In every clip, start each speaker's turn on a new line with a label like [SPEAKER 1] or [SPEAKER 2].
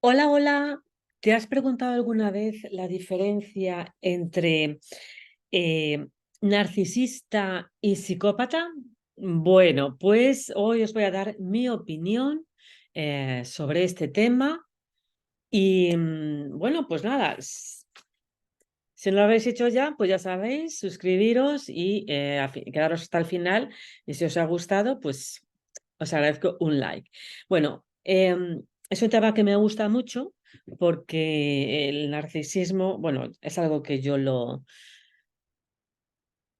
[SPEAKER 1] Hola, hola. ¿Te has preguntado alguna vez la diferencia entre eh, narcisista y psicópata? Bueno, pues hoy os voy a dar mi opinión sobre este tema y bueno, pues nada, si no lo habéis hecho ya, pues ya sabéis, suscribiros y quedaros hasta el final y si os ha gustado, pues os agradezco un like. Bueno, es un tema que me gusta mucho porque el narcisismo, bueno, es algo que yo lo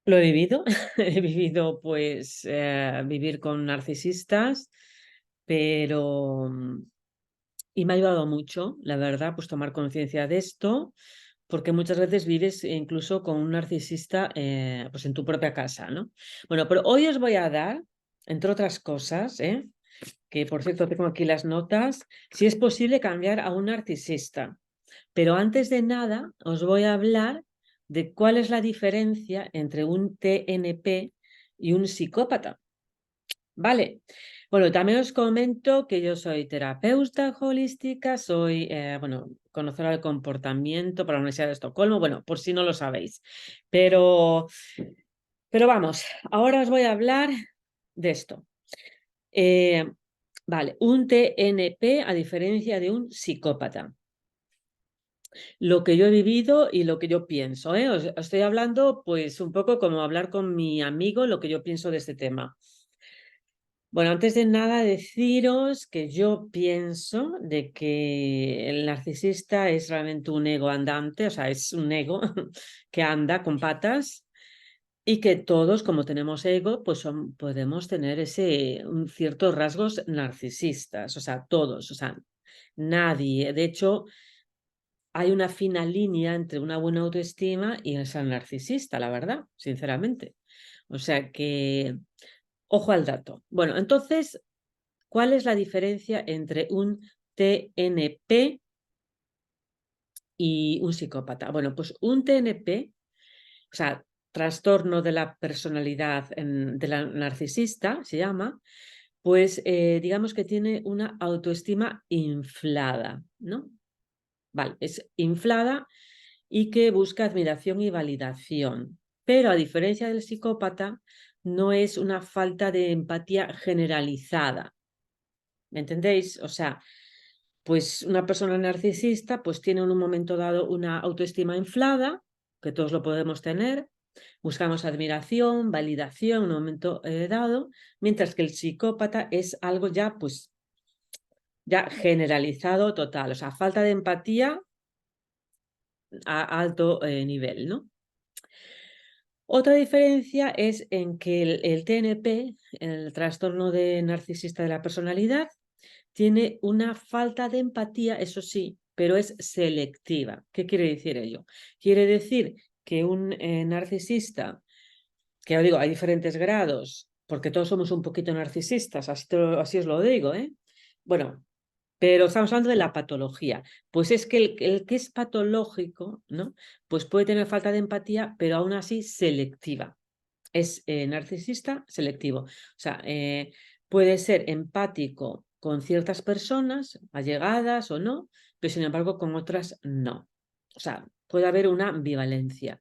[SPEAKER 1] he vivido. He vivido, pues, vivir con narcisistas, pero y me ha ayudado mucho, la verdad, pues tomar conciencia de esto, porque muchas veces vives incluso con un narcisista, pues en tu propia casa, ¿no? Bueno, pero hoy os voy a dar, entre otras cosas, que por cierto tengo aquí las notas, si es posible cambiar a un narcisista. Pero antes de nada os voy a hablar de cuál es la diferencia entre un TNP y un psicópata. Vale. Bueno, también os comento que yo soy terapeuta holística, soy, bueno, conocedora del comportamiento para la Universidad de Estocolmo, bueno, por si no lo sabéis. Pero, pero vamos, ahora os voy a hablar de esto. Eh, vale, un TNP a diferencia de un psicópata. Lo que yo he vivido y lo que yo pienso, ¿eh? Os estoy hablando pues un poco como hablar con mi amigo lo que yo pienso de este tema. Bueno, antes de nada deciros que yo pienso de que el narcisista es realmente un ego andante, o sea, es un ego que anda con patas y que todos, como tenemos ego, pues podemos tener ciertos rasgos narcisistas, o sea, todos, o sea, nadie. De hecho, hay una fina línea entre una buena autoestima y el ser narcisista, la verdad, sinceramente. O sea que, ojo al dato. Bueno, entonces, ¿cuál es la diferencia entre un TNP y un psicópata? Bueno, pues un TNP, o sea, trastorno de la personalidad de la narcisista, se llama, pues digamos que tiene una autoestima inflada, ¿no? Vale, es inflada y que busca admiración y validación. Pero a diferencia del psicópata, no es una falta de empatía generalizada. ¿Me entendéis? O sea, pues una persona narcisista pues tiene en un momento dado una autoestima inflada, que todos lo podemos tener, buscamos admiración, validación en un momento dado, mientras que el psicópata es algo ya pues ya generalizado total, o sea, falta de empatía a alto nivel, ¿no? Otra diferencia es en que el TNP, el trastorno de narcisista de la personalidad, tiene una falta de empatía, eso sí, pero es selectiva. ¿Qué quiere decir ello? Quiere decir que un narcisista, que os digo, hay diferentes grados, porque todos somos un poquito narcisistas, así os lo digo, ¿eh? Bueno, pero estamos hablando de la patología. Pues es que el que es patológico, ¿no? Pues puede tener falta de empatía, pero aún así selectiva. Es narcisista selectivo. O sea, puede ser empático con ciertas personas, allegadas o no, pero sin embargo con otras no. O sea, puede haber una ambivalencia.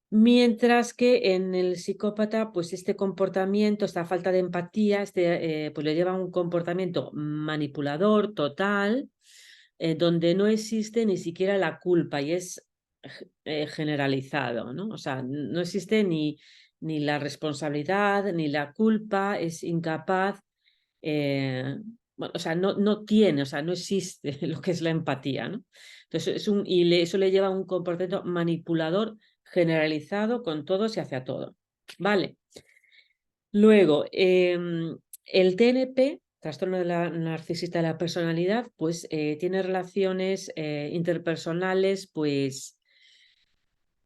[SPEAKER 1] Mientras que en el psicópata, pues este comportamiento, esta falta de empatía, pues le lleva a un comportamiento manipulador total, donde no existe ni siquiera la culpa y es generalizado, ¿no? O sea, no existe ni la responsabilidad, ni la culpa, es incapaz, bueno, o sea, no tiene, o sea, no existe lo que es la empatía, ¿no? Entonces, eso le lleva a un comportamiento manipulador generalizado con todos y hacia todo. Vale. Luego, el TNP, trastorno de la narcisista de la personalidad, pues tiene relaciones interpersonales, pues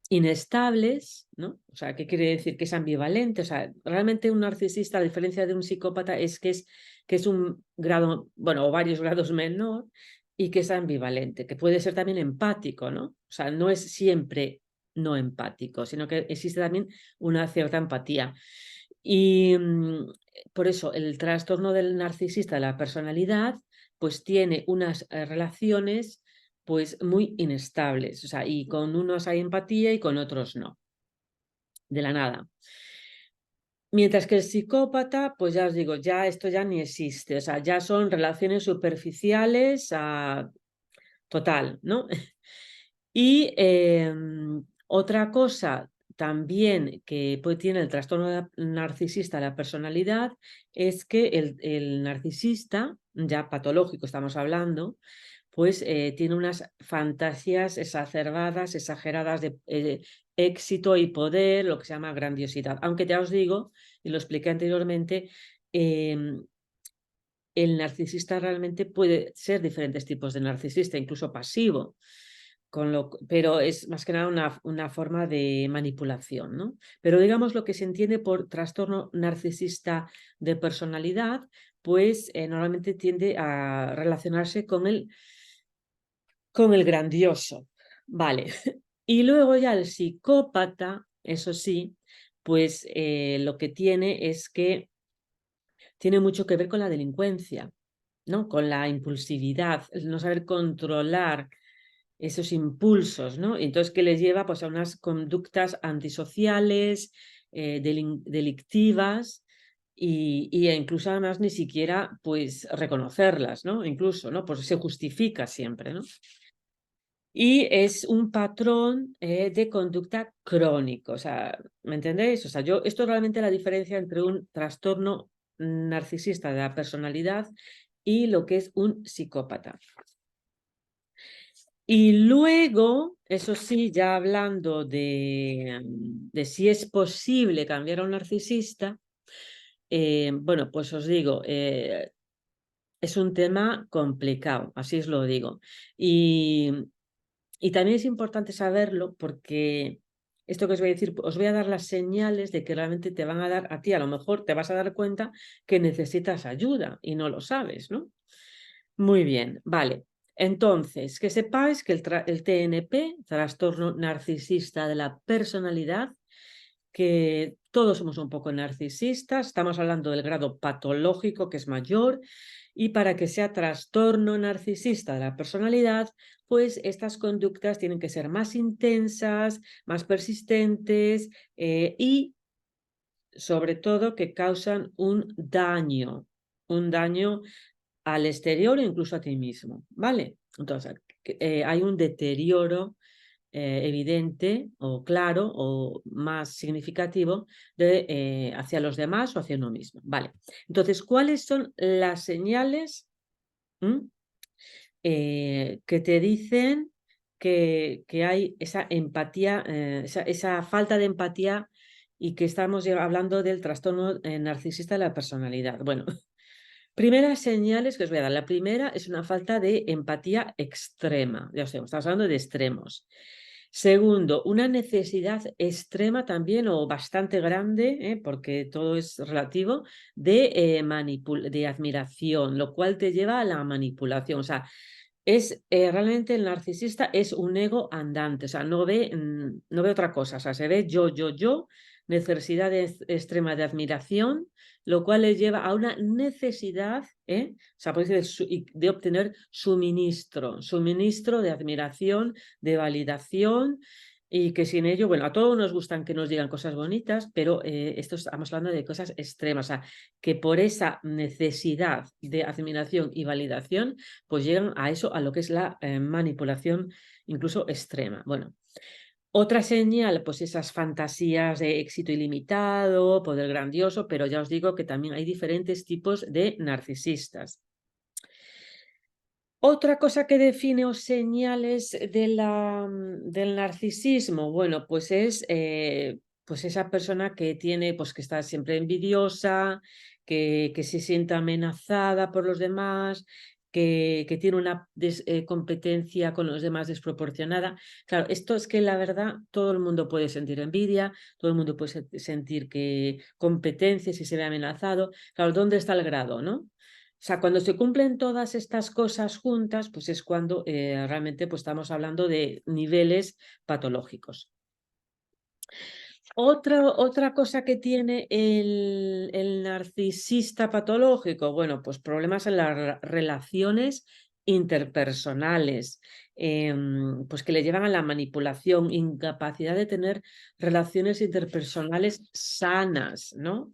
[SPEAKER 1] inestables, ¿no? O sea, ¿qué quiere decir? Que es ambivalente. O sea, realmente un narcisista, a diferencia de un psicópata, que es un grado, bueno, o varios grados menor y que es ambivalente, que puede ser también empático, ¿no? O sea, no es siempre no empático, sino que existe también una cierta empatía. Y por eso el trastorno del narcisista de la personalidad pues tiene unas relaciones pues muy inestables, o sea, y con unos hay empatía y con otros no, de la nada. Mientras que el psicópata, pues ya os digo, ya esto ya ni existe, o sea, ya son relaciones superficiales total, ¿no? Y otra cosa también que tiene el trastorno narcisista de la personalidad es que el narcisista, ya patológico estamos hablando, pues tiene unas fantasías exacerbadas, exageradas de éxito y poder, lo que se llama grandiosidad. Aunque ya os digo, y lo expliqué anteriormente, el narcisista realmente puede ser diferentes tipos de narcisista, incluso pasivo, pero es más que nada una forma de manipulación, ¿no? Pero digamos lo que se entiende por trastorno narcisista de personalidad, pues normalmente tiende a relacionarse con el grandioso, ¿vale? Y luego ya el psicópata, eso sí, pues lo que tiene es que tiene mucho que ver con la delincuencia, ¿no? Con la impulsividad, el no saber controlar esos impulsos, ¿no? Entonces, que les lleva pues, a unas conductas antisociales, delictivas, y incluso además ni siquiera pues reconocerlas, ¿no? Incluso, ¿no? Pues se justifica siempre, ¿no? Y es un patrón de conducta crónico, o sea, ¿me entendéis? O sea, esto es realmente la diferencia entre un trastorno narcisista de la personalidad y lo que es un psicópata. Y luego, eso sí, ya hablando de si es posible cambiar a un narcisista, bueno, pues os digo, es un tema complicado, así os lo digo. Y también es importante saberlo porque esto que os voy a decir, os voy a dar las señales de que realmente te van a dar a ti, a lo mejor te vas a dar cuenta que necesitas ayuda y no lo sabes, ¿no? Muy bien, vale. Entonces, que sepáis que el TNP, trastorno narcisista de la personalidad, que todos somos un poco narcisistas, estamos hablando del grado patológico que es mayor, y para que sea trastorno narcisista de la personalidad, pues estas conductas tienen que ser más intensas, más persistentes y sobre todo que causan un daño al exterior o incluso a ti mismo, ¿vale? Entonces, hay un deterioro evidente o claro o más significativo hacia los demás o hacia uno mismo, ¿vale? Entonces, ¿cuáles son las señales que te dicen que hay esa empatía, esa falta de empatía y que estamos hablando del trastorno narcisista de la personalidad? Bueno, primeras señales que os voy a dar. La primera es una falta de empatía extrema. Ya os digo, estamos hablando de extremos. Segundo, una necesidad extrema también o bastante grande, porque todo es relativo, de admiración, lo cual te lleva a la manipulación. O sea, realmente el narcisista es un ego andante, o sea, no ve otra cosa, o sea, se ve yo, necesidad extrema de admiración, lo cual le lleva a una necesidad, o sea, puede decir, de obtener suministro de admiración, de validación, y que sin ello, bueno, a todos nos gustan que nos digan cosas bonitas, pero esto estamos hablando de cosas extremas, o sea, que por esa necesidad de admiración y validación, pues llegan a eso, a lo que es la manipulación incluso extrema. Bueno, otra señal, pues esas fantasías de éxito ilimitado, poder grandioso, pero ya os digo que también hay diferentes tipos de narcisistas. Otra cosa que define o señales del narcisismo, bueno, pues es pues esa persona que tiene, pues que está siempre envidiosa, que se siente amenazada por los demás, que tiene una competencia con los demás desproporcionada. Claro, esto es que la verdad todo el mundo puede sentir envidia, todo el mundo puede sentir que competencia si se ve amenazado. Claro, ¿dónde está el grado, no? O sea, cuando se cumplen todas estas cosas juntas, pues es cuando realmente pues, estamos hablando de niveles patológicos. Otra cosa que tiene el narcisista patológico, bueno, pues problemas en las relaciones interpersonales, pues que le llevan a la manipulación, incapacidad de tener relaciones interpersonales sanas, ¿no?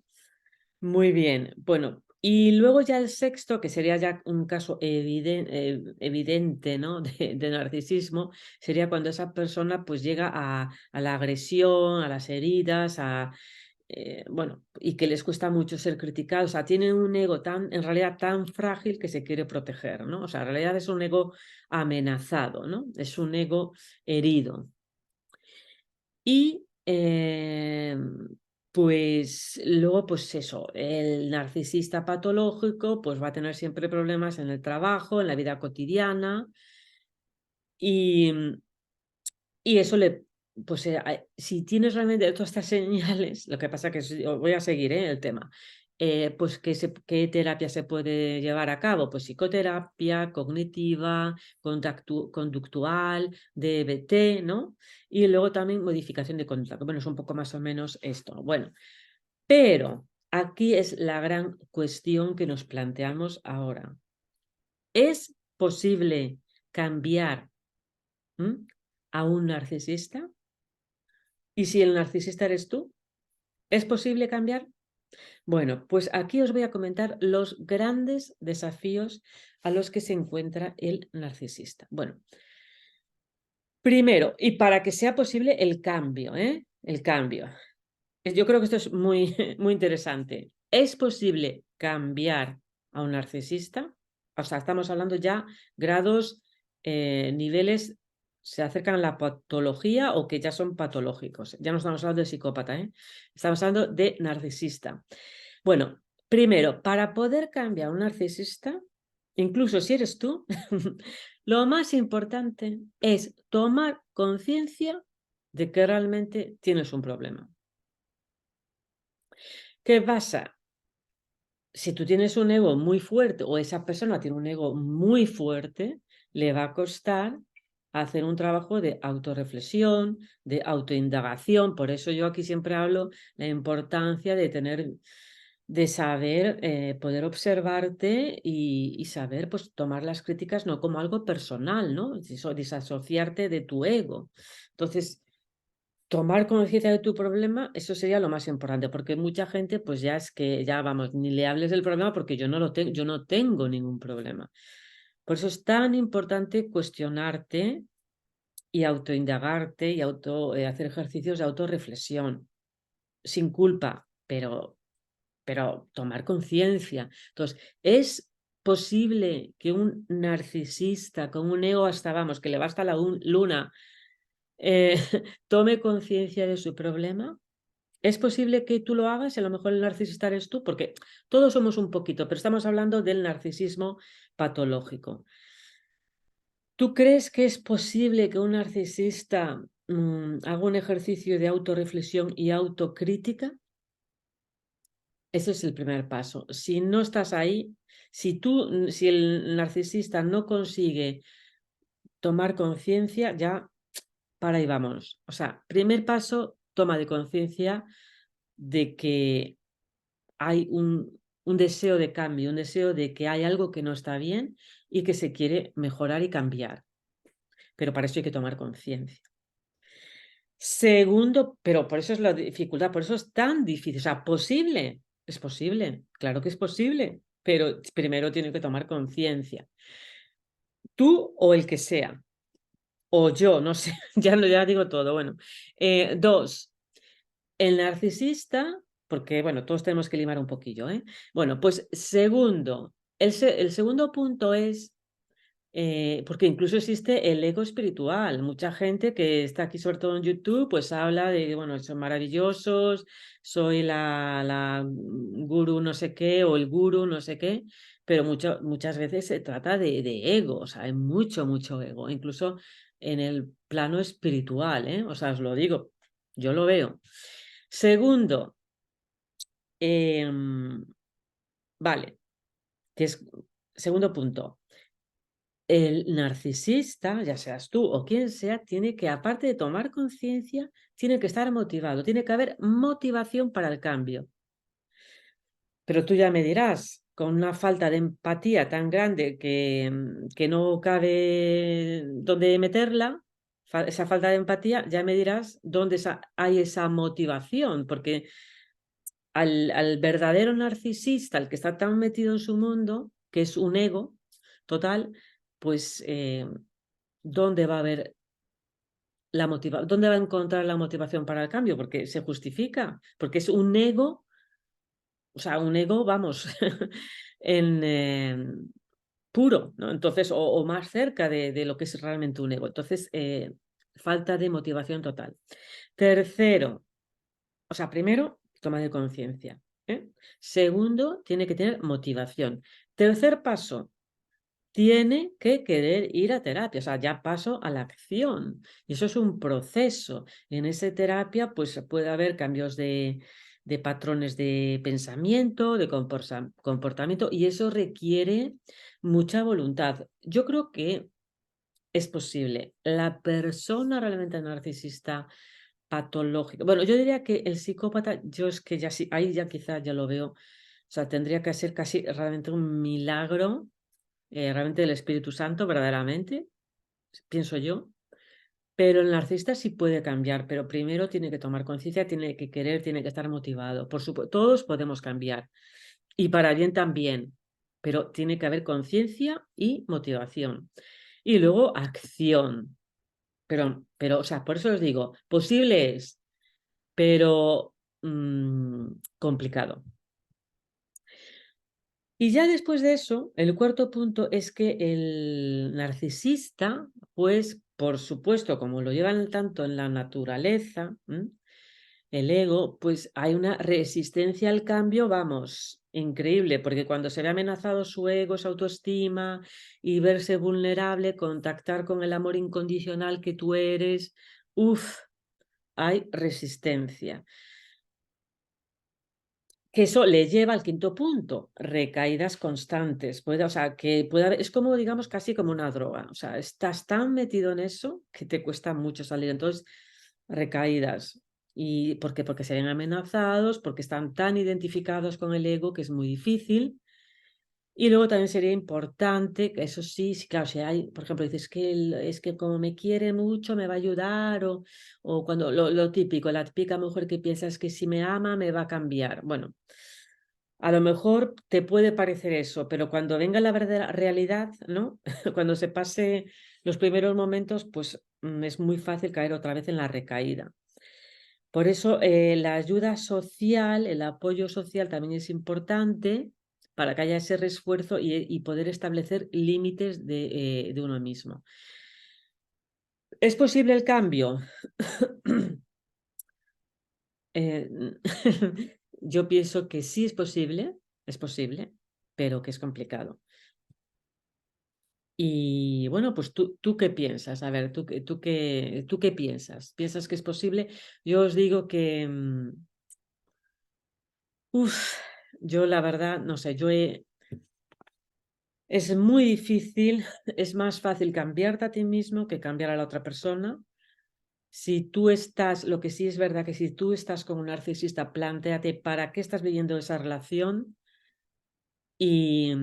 [SPEAKER 1] Muy bien, bueno, y luego ya el sexto, que sería ya un caso evidente, ¿no? de narcisismo, sería cuando esa persona pues llega a la agresión, a las heridas, bueno, y que les cuesta mucho ser criticados, o sea, tienen un ego en realidad tan frágil que se quiere proteger, ¿no? O sea, en realidad es un ego amenazado, ¿no? Es un ego herido. Y pues luego, pues eso, el narcisista patológico pues va a tener siempre problemas en el trabajo, en la vida cotidiana y, y eso pues si tienes realmente todas estas señales, lo que pasa que voy a seguir el tema, pues ¿qué terapia se puede llevar a cabo? Pues psicoterapia, cognitiva, conductual, DBT, ¿no? Y luego también modificación de conducta, que bueno, es un poco más o menos esto. Bueno, pero aquí es la gran cuestión que nos planteamos ahora. ¿Es posible cambiar a un narcisista? ¿Y si el narcisista eres tú? ¿Es posible cambiar? Bueno, pues aquí os voy a comentar los grandes desafíos a los que se encuentra el narcisista. Bueno, primero, y para que sea posible el cambio, El cambio. Yo creo que esto es muy, muy interesante. ¿Es posible cambiar a un narcisista? O sea, estamos hablando ya grados, niveles, se acercan a la patología o que ya son patológicos. Ya no estamos hablando de psicópata, Estamos hablando de narcisista. Bueno, primero, para poder cambiar a un narcisista, incluso si eres tú, lo más importante es tomar conciencia de que realmente tienes un problema. ¿Qué pasa? Si tú tienes un ego muy fuerte o esa persona tiene un ego muy fuerte, le va a costar hacer un trabajo de autorreflexión, de autoindagación. Por eso yo aquí siempre hablo la importancia de saber poder observarte y saber pues tomar las críticas no como algo personal, ¿no? Disasociarte de tu ego. Entonces, tomar conciencia de tu problema, eso sería lo más importante, porque mucha gente, pues ya es que, ya vamos, ni le hables del problema porque yo no tengo ningún problema. Por eso es tan importante cuestionarte y autoindagarte y hacer ejercicios de autorreflexión, sin culpa, pero tomar conciencia. Entonces, ¿es posible que un narcisista con un ego hasta, vamos, que le va hasta la luna, tome conciencia de su problema? ¿Es posible que tú lo hagas y a lo mejor el narcisista eres tú? Porque todos somos un poquito, pero estamos hablando del narcisismo patológico. ¿Tú crees que es posible que un narcisista haga un ejercicio de autorreflexión y autocrítica? Ese es el primer paso. Si no estás ahí, si el narcisista no consigue tomar conciencia, ya para ahí vamos. O sea, primer paso, toma de conciencia de que hay un deseo de cambio, un deseo de que hay algo que no está bien y que se quiere mejorar y cambiar. Pero para eso hay que tomar conciencia. Segundo, pero por eso es la dificultad, por eso es tan difícil. O sea, posible, es posible, claro que es posible, pero primero tiene que tomar conciencia. Tú o el que sea, o yo, no sé, ya digo todo. Bueno, dos, el narcisista, porque bueno, todos tenemos que limar un poquillo, Bueno, pues segundo, el segundo punto es, porque incluso existe el ego espiritual. Mucha gente que está aquí, sobre todo en YouTube, pues habla de, bueno, son maravillosos, soy la gurú no sé qué o el gurú no sé qué, pero muchas veces se trata de ego, o sea, hay mucho, mucho ego, incluso en el plano espiritual, O sea, os lo digo, yo lo veo. Segundo, vale, que es segundo punto. el narcisista, ya seas tú o quien sea, tiene que, aparte de tomar conciencia, tiene que estar motivado, tiene que haber motivación para el cambio. Pero tú ya me dirás, con una falta de empatía tan grande que no cabe dónde meterla, esa falta de empatía, ya me dirás dónde hay esa motivación, porque al verdadero narcisista, al que está tan metido en su mundo, que es un ego total, pues ¿dónde va a haber dónde va a encontrar la motivación para el cambio? Porque se justifica, porque es un ego, o sea, un ego, vamos, en puro, ¿no? Entonces, o más cerca de lo que es realmente un ego. Entonces, falta de motivación total. Tercero, o sea, primero, toma de conciencia. Segundo, tiene que tener motivación. Tercer paso, tiene que querer ir a terapia, o sea, ya paso a la acción. Y eso es un proceso. En esa terapia, pues puede haber cambios de patrones de pensamiento, de comportamiento, y eso requiere mucha voluntad. Yo creo que es posible. La persona realmente narcisista patológica. Bueno, yo diría que el psicópata, yo es que ya sí, ahí ya quizás ya lo veo. O sea, tendría que ser casi realmente un milagro realmente del Espíritu Santo, verdaderamente, pienso yo. Pero el narcisista sí puede cambiar, pero primero tiene que tomar conciencia, tiene que querer, tiene que estar motivado. Por supuesto, todos podemos cambiar y para bien también, pero tiene que haber conciencia y motivación. Y luego acción. Pero, o sea, por eso os digo, posible es, pero complicado. Y ya después de eso, el cuarto punto es que el narcisista, pues por supuesto, como lo llevan tanto en la naturaleza, el ego, pues hay una resistencia al cambio, vamos, increíble, porque cuando se ve amenazado su ego, su autoestima y verse vulnerable, contactar con el amor incondicional que tú eres, uff, hay resistencia. Que eso le lleva al quinto punto, recaídas constantes. O sea, que puede haber, es como, digamos, casi como una droga. O sea, estás tan metido en eso que te cuesta mucho salir. Entonces, recaídas. ¿Y por qué? Porque se ven amenazados, porque están tan identificados con el ego que es muy difícil. Y luego también sería importante, que eso sí, claro, si hay, por ejemplo, dices que es que como me quiere mucho me va a ayudar, o cuando lo típico, la típica mujer que piensas que si me ama me va a cambiar. Bueno, a lo mejor te puede parecer eso, pero cuando venga la verdadera realidad, ¿no? Cuando se pase los primeros momentos, pues es muy fácil caer otra vez en la recaída. Por eso la ayuda social, el apoyo social también es importante para que haya ese refuerzo y poder establecer límites de uno mismo. ¿Es posible el cambio? Eh, yo pienso que sí es posible, pero que es complicado. Y bueno, pues tú qué piensas, a ver, tú qué piensas. ¿Piensas que es posible? Yo os digo que, yo la verdad, no sé, es muy difícil, es más fácil cambiarte a ti mismo que cambiar a la otra persona. Si tú estás, lo que sí es verdad que si tú estás con un narcisista, plantéate para qué estás viviendo esa relación y,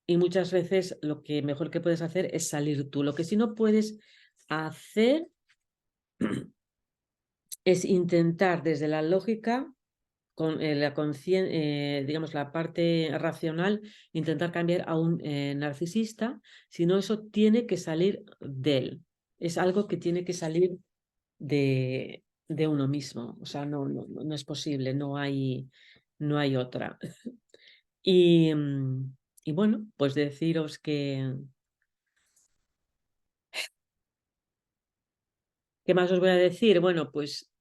[SPEAKER 1] y muchas veces lo que mejor que puedes hacer es salir tú. Lo que sí no puedes hacer es intentar desde la lógica, con digamos, la parte racional, intentar cambiar a un narcisista, sino eso tiene que salir de él. Es algo que tiene que salir de uno mismo. O sea, no es posible, no hay otra. Y, y bueno, pues deciros que, ¿qué más os voy a decir? Bueno, pues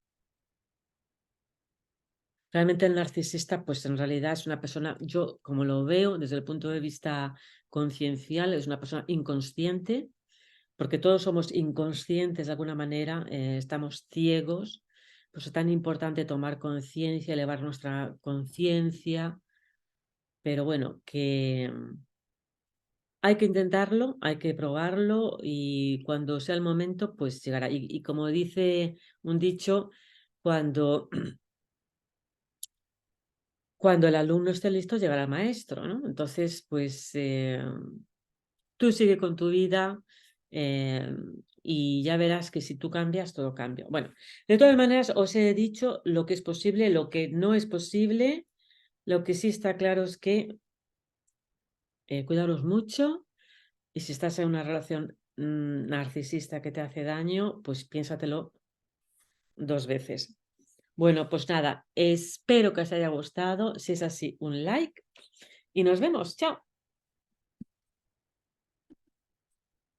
[SPEAKER 1] realmente el narcisista, pues en realidad es una persona, yo como lo veo desde el punto de vista conciencial, es una persona inconsciente, porque todos somos inconscientes de alguna manera, estamos ciegos, pues es tan importante tomar conciencia, elevar nuestra conciencia, pero bueno, hay que intentarlo, hay que probarlo y cuando sea el momento, pues llegará. Y como dice un dicho, cuando, cuando el alumno esté listo, llegará el maestro, ¿no? Entonces, pues tú sigue con tu vida y ya verás que si tú cambias, todo cambia. Bueno, de todas maneras, os he dicho lo que es posible, lo que no es posible. Lo que sí está claro es que cuidaros mucho y si estás en una relación narcisista que te hace daño, pues piénsatelo 2 veces. Bueno, pues nada, espero que os haya gustado. Si es así, un like y nos vemos. Chao.